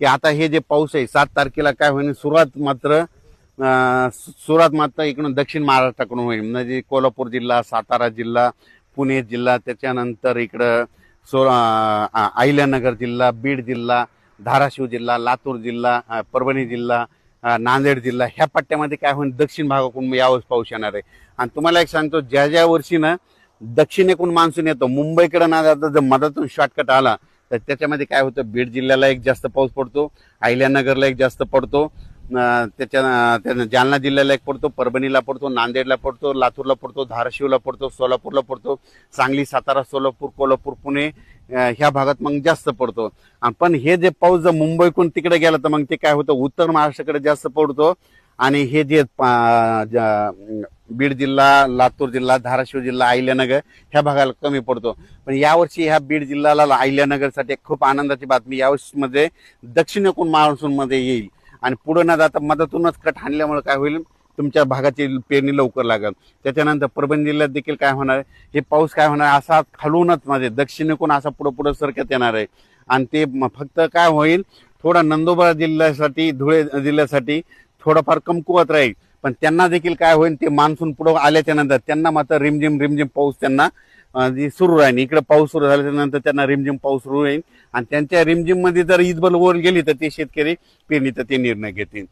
की आता हे जे पाऊस आहे 7 तारखेला काय होईल, सुरुवात मात्र इकडून दक्षिण महाराष्ट्राकडून होईल. म्हणजे कोल्हापूर जिल्हा, सातारा जिल्हा, पुणे जिल्हा, त्याच्यानंतर इकडं अहिल्यानगर जिल्हा, बीड जिल्हा, धाराशिव जिल्हा, लातूर जिल्हा, परभणी जिल्हा, नांदेड जिल्हा, ह्या पट्ट्यामध्ये काय होईल, दक्षिण भागाकडून यावेळेस पाऊस येणार आहे. आणि तुम्हाला एक सांगतो, ज्या ज्या वर्षी ना दक्षिणेकडून मान्सून येतो, मुंबईकडे ना जाता जर मधातून शॉर्टकट आला तर त्याच्यामध्ये काय होतं, बीड जिल्ह्याला एक जास्त पाऊस पडतो, अहिल्यानगरला एक जास्त पडतो, त्याच्या जालना जिल्ह्याला एक पडतो, परभणीला पडतो, नांदेडला पडतो, लातूरला पडतो, धाराशिवला पडतो, सोलापूरला पडतो, सांगली, सातारा, सोलापूर, कोल्हापूर, पुणे ह्या भागात मग जास्त पडतो. पण हे जे पाऊस जर मुंबईकडून तिकडे गेला तर मग ते काय होतं, उत्तर महाराष्ट्राकडे जास्त पडतो. आणि हे जे बीड जिल्हा, लातूर जिल्हा, धाराशिव जिल्हा, अहिल्यानगर ह्या भागाला कमी पडतो. पण यावर्षी ह्या बीड जिल्ह्याला, अहिल्यानगरसाठी खूप आनंदाची बातमी, यावर्षी मध्ये दक्षिणेकडून मान्सून मध्ये येईल. आणि पुढे न जाता मधातूनच कट हाणल्यामुळे काय होईल, तुमच्या भागाची पेरणी लवकर लागेल. त्याच्यानंतर परभणी जिल्ह्यात देखील काय होणार आहे, हे पाऊस काय होणार, असा खालूनच म्हणजे दक्षिणेकडून असा पुढे सरकत येणार आहे. आणि ते फक्त काय होईल, थोडा नंदुरबार जिल्ह्यासाठी, धुळे जिल्ह्यासाठी थोडाफार कमकुवत राहील. पण त्यांना देखील काय होईल, ते मान्सून पुढे आल्याच्या नंतर त्यांना मात्र रिमझिम पाऊस त्यांना सुरू राहील. इकडे पाऊस सुरू झाल्यानंतर त्यांना रिमझिम पाऊस सुरू होईल. आणि त्यांच्या रिमझिम मध्ये जर ईदबल वर गेली तर ते शेतकरी पेरणीचा ते निर्णय घेतील.